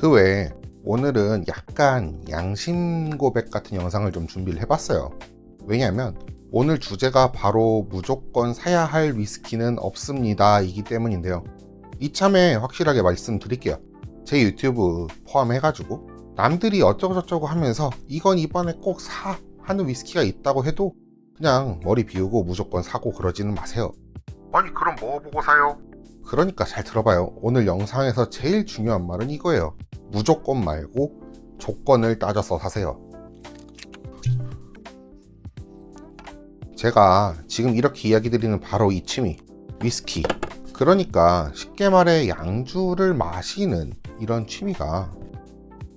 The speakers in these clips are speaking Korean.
그 외에 오늘은 약간 양심 고백 같은 영상을 좀 준비를 해봤어요. 왜냐하면 오늘 주제가 바로 무조건 사야 할 위스키는 없습니다 이기 때문인데요. 이참에 확실하게 말씀드릴게요. 제 유튜브 포함해가지고 남들이 어쩌고저쩌고 하면서 이건 이번에 꼭 사 하는 위스키가 있다고 해도 그냥 머리 비우고 무조건 사고 그러지는 마세요. 아니 그럼 뭐 보고 사요? 그러니까 잘 들어봐요. 오늘 영상에서 제일 중요한 말은 이거예요. 무조건 말고 조건을 따져서 사세요. 제가 지금 이렇게 이야기 드리는 바로 이 취미, 위스키. 그러니까 쉽게 말해 양주를 마시는 이런 취미가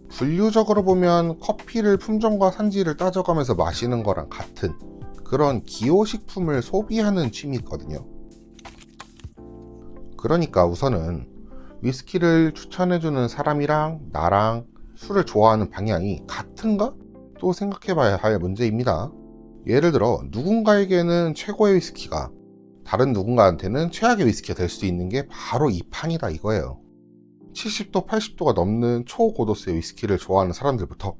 분류적으로 보면 커피를 품종과 산지를 따져가면서 마시는 거랑 같은 그런 기호식품을 소비하는 취미거든요. 그러니까 우선은 위스키를 추천해주는 사람이랑 나랑 술을 좋아하는 방향이 같은가? 또 생각해봐야 할 문제입니다. 예를 들어 누군가에게는 최고의 위스키가 다른 누군가한테는 최악의 위스키가 될 수 있는 게 바로 이 판이다 이거예요. 70도, 80도가 넘는 초고도수의 위스키를 좋아하는 사람들부터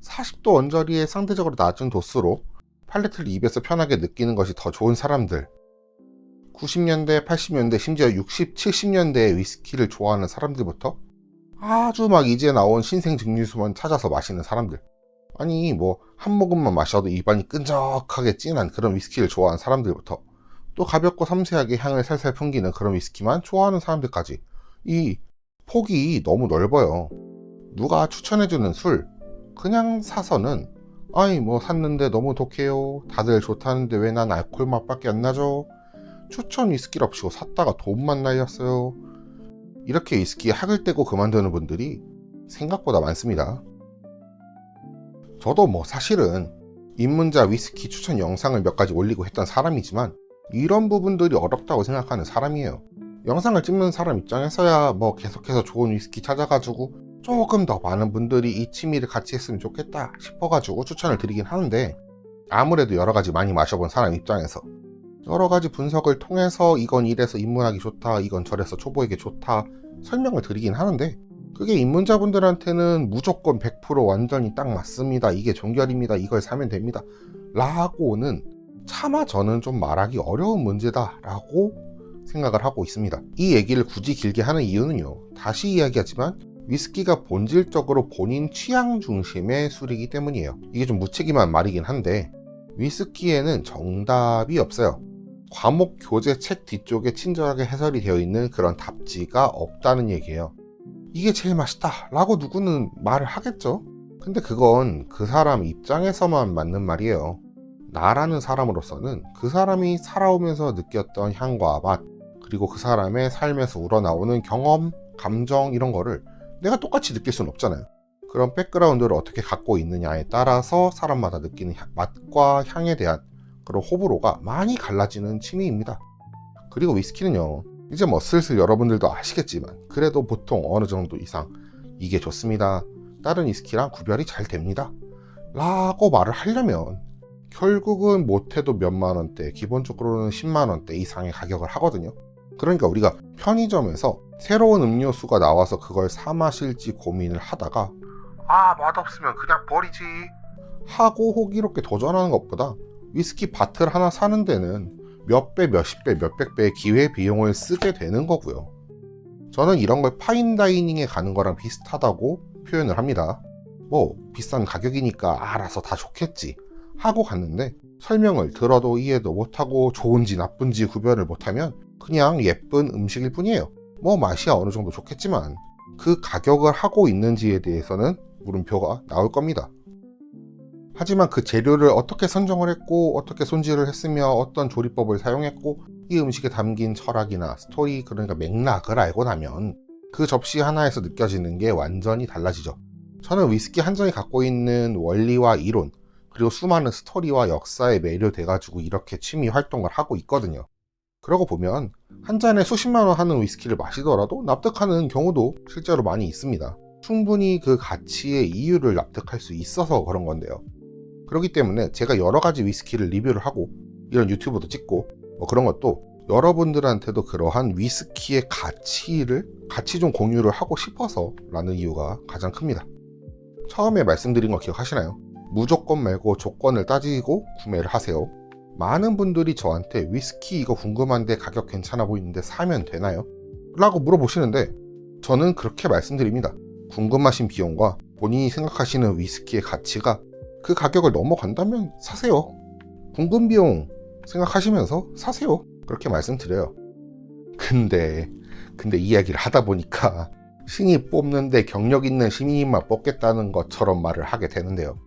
40도 언저리의 상대적으로 낮은 도수로 팔레트를 입에서 편하게 느끼는 것이 더 좋은 사람들, 90년대, 80년대, 심지어 60, 70년대의 위스키를 좋아하는 사람들부터 아주 막 이제 나온 신생 증류수만 찾아서 마시는 사람들, 아니 뭐 한 모금만 마셔도 입안이 끈적하게 진한 그런 위스키를 좋아하는 사람들부터 또 가볍고 섬세하게 향을 살살 풍기는 그런 위스키만 좋아하는 사람들까지 이 폭이 너무 넓어요. 누가 추천해주는 술 그냥 사서는 아이 뭐 샀는데 너무 독해요, 다들 좋다는데 왜 난 알코올 맛밖에 안 나죠, 추천 위스키랍시고 샀다가 돈만 날렸어요, 이렇게 위스키에 학을 떼고 그만두는 분들이 생각보다 많습니다. 저도 뭐 사실은 입문자 위스키 추천 영상을 몇 가지 올리고 했던 사람이지만 이런 부분들이 어렵다고 생각하는 사람이에요. 영상을 찍는 사람 입장에서야 뭐 계속해서 좋은 위스키 찾아가지고 조금 더 많은 분들이 이 취미를 같이 했으면 좋겠다 싶어가지고 추천을 드리긴 하는데, 아무래도 여러가지 많이 마셔본 사람 입장에서 여러가지 분석을 통해서 이건 이래서 입문하기 좋다, 이건 저래서 초보에게 좋다 설명을 드리긴 하는데, 그게 입문자분들한테는 무조건 100% 완전히 딱 맞습니다, 이게 종결입니다, 이걸 사면 됩니다 라고는 차마 저는 좀 말하기 어려운 문제다 라고 생각을 하고 있습니다. 이 얘기를 굳이 길게 하는 이유는요, 다시 이야기하지만 위스키가 본질적으로 본인 취향 중심의 술이기 때문이에요. 이게 좀 무책임한 말이긴 한데 위스키에는 정답이 없어요. 과목 교재 책 뒤쪽에 친절하게 해설이 되어 있는 그런 답지가 없다는 얘기예요. 이게 제일 맛있다 라고 누구는 말을 하겠죠. 근데 그건 그 사람 입장에서만 맞는 말이에요. 나라는 사람으로서는 그 사람이 살아오면서 느꼈던 향과 맛, 그리고 그 사람의 삶에서 우러나오는 경험, 감정 이런 거를 내가 똑같이 느낄 수는 없잖아요. 그런 백그라운드를 어떻게 갖고 있느냐에 따라서 사람마다 느끼는 맛과 향에 대한 그런 호불호가 많이 갈라지는 취미입니다. 그리고 위스키는요, 이제 뭐 슬슬 여러분들도 아시겠지만 그래도 보통 어느 정도 이상 이게 좋습니다, 다른 위스키랑 구별이 잘 됩니다 라고 말을 하려면 결국은 못해도 몇만 원대, 기본적으로는 10만 원대 이상의 가격을 하거든요. 그러니까 우리가 편의점에서 새로운 음료수가 나와서 그걸 사 마실지 고민을 하다가 아 맛없으면 그냥 버리지 하고 호기롭게 도전하는 것보다 위스키 바틀 하나 사는 데는 몇 배, 몇십 배, 몇백 배의 기회비용을 쓰게 되는 거고요. 저는 이런 걸 파인다이닝에 가는 거랑 비슷하다고 표현을 합니다. 뭐 비싼 가격이니까 알아서 다 좋겠지 하고 갔는데 설명을 들어도 이해도 못하고 좋은지 나쁜지 구별을 못하면 그냥 예쁜 음식일 뿐이에요. 뭐 맛이야 어느 정도 좋겠지만 그 가격을 하고 있는지에 대해서는 물음표가 나올 겁니다. 하지만 그 재료를 어떻게 선정을 했고 어떻게 손질을 했으며 어떤 조리법을 사용했고 이 음식에 담긴 철학이나 스토리, 그러니까 맥락을 알고 나면 그 접시 하나에서 느껴지는 게 완전히 달라지죠. 저는 위스키 한 잔이 갖고 있는 원리와 이론, 그리고 수많은 스토리와 역사에 매료돼가지고 이렇게 취미 활동을 하고 있거든요. 그러고 보면 한 잔에 수십만 원 하는 위스키를 마시더라도 납득하는 경우도 실제로 많이 있습니다. 충분히 그 가치의 이유를 납득할 수 있어서 그런 건데요. 그렇기 때문에 제가 여러 가지 위스키를 리뷰를 하고 이런 유튜브도 찍고 뭐 그런 것도 여러분들한테도 그러한 위스키의 같이 좀 공유를 하고 싶어서 라는 이유가 가장 큽니다. 처음에 말씀드린 거 기억하시나요? 무조건 말고 조건을 따지고 구매를 하세요. 많은 분들이 저한테 위스키 이거 궁금한데 가격 괜찮아 보이는데 사면 되나요? 라고 물어보시는데 저는 그렇게 말씀드립니다. 궁금하신 비용과 본인이 생각하시는 위스키의 가치가 그 가격을 넘어간다면 사세요. 궁금 비용 생각하시면서 사세요. 그렇게 말씀드려요. 근데 이야기를 하다 보니까 신이 뽑는데 경력 있는 시민만 뽑겠다는 것처럼 말을 하게 되는데요.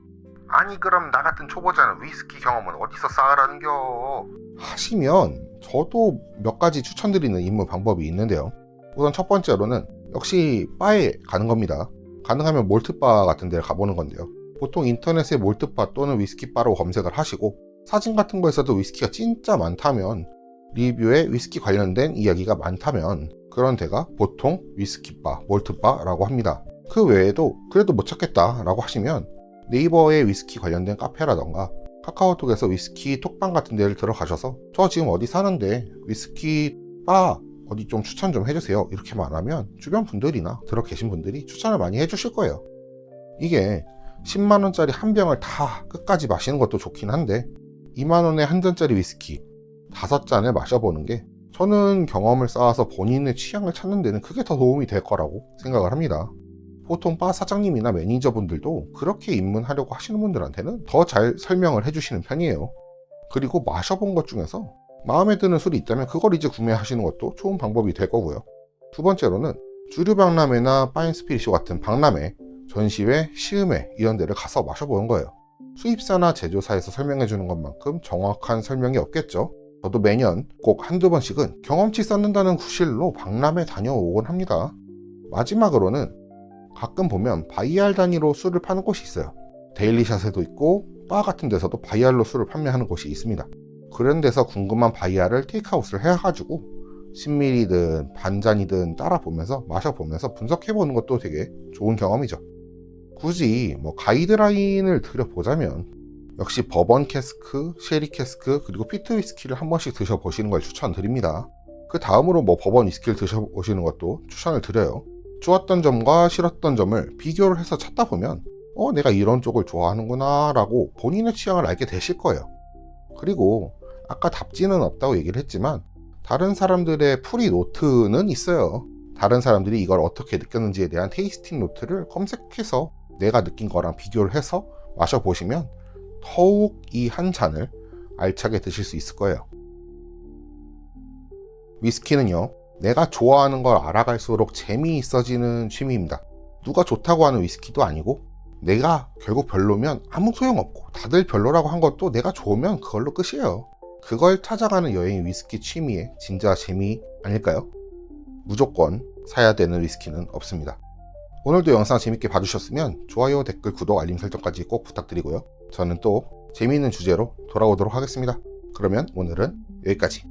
아니 그럼 나 같은 초보자는 위스키 경험은 어디서 쌓으라는겨? 하시면 저도 몇 가지 추천드리는 입문 방법이 있는데요. 우선 첫 번째로는 역시 바에 가는 겁니다. 가능하면 몰트바 같은 데를 가보는 건데요. 보통 인터넷에 몰트바 또는 위스키바로 검색을 하시고 사진 같은 거에서도 위스키가 진짜 많다면, 리뷰에 위스키 관련된 이야기가 많다면 그런 데가 보통 위스키바, 몰트바라고 합니다. 그 외에도 그래도 못 찾겠다 라고 하시면 네이버에 위스키 관련된 카페라던가 카카오톡에서 위스키 톡방 같은 데를 들어가셔서 저 지금 어디 사는데 위스키 바 어디 좀 추천 좀 해주세요 이렇게 말하면 주변 분들이나 들어 계신 분들이 추천을 많이 해주실 거예요. 이게 10만원짜리 한 병을 다 끝까지 마시는 것도 좋긴 한데 2만원에 한 잔짜리 위스키 5잔을 마셔보는 게 저는 경험을 쌓아서 본인의 취향을 찾는 데는 그게 더 도움이 될 거라고 생각을 합니다. 보통 바 사장님이나 매니저분들도 그렇게 입문하려고 하시는 분들한테는 더 잘 설명을 해주시는 편이에요. 그리고 마셔본 것 중에서 마음에 드는 술이 있다면 그걸 이제 구매하시는 것도 좋은 방법이 될 거고요. 두 번째로는 주류 박람회나 파인스피리쇼 같은 박람회, 전시회, 시음회 이런 데를 가서 마셔보는 거예요. 수입사나 제조사에서 설명해 주는 것만큼 정확한 설명이 없겠죠. 저도 매년 꼭 한두 번씩은 경험치 쌓는다는 구실로 박람회 다녀오곤 합니다. 마지막으로는 가끔 보면 바이알 단위로 술을 파는 곳이 있어요. 데일리샷에도 있고 바 같은 데서도 바이알로 술을 판매하는 곳이 있습니다. 그런 데서 궁금한 바이알을 테이크아웃을 해가지고 10ml든 반잔이든 따라보면서 마셔보면서 분석해보는 것도 되게 좋은 경험이죠. 굳이 가이드라인을 드려보자면 역시 버번 캐스크, 쉐리 캐스크, 그리고 피트 위스키를 한 번씩 드셔보시는 걸 추천드립니다. 그 다음으로 버번 위스키를 드셔보시는 것도 추천을 드려요. 좋았던 점과 싫었던 점을 비교를 해서 찾다 보면 내가 이런 쪽을 좋아하는구나 라고 본인의 취향을 알게 되실 거예요. 그리고 아까 답지는 없다고 얘기를 했지만 다른 사람들의 프리 노트는 있어요. 다른 사람들이 이걸 어떻게 느꼈는지에 대한 테이스팅 노트를 검색해서 내가 느낀 거랑 비교를 해서 마셔보시면 더욱 이 한 잔을 알차게 드실 수 있을 거예요. 위스키는요, 내가 좋아하는 걸 알아갈수록 재미있어지는 취미입니다. 누가 좋다고 하는 위스키도 아니고 내가 결국 별로면 아무 소용없고 다들 별로라고 한 것도 내가 좋으면 그걸로 끝이에요. 그걸 찾아가는 여행이 위스키 취미의 진짜 재미 아닐까요? 무조건 사야 되는 위스키는 없습니다. 오늘도 영상 재밌게 봐주셨으면 좋아요, 댓글, 구독, 알림 설정까지 꼭 부탁드리고요. 저는 또 재미있는 주제로 돌아오도록 하겠습니다. 그러면 오늘은 여기까지.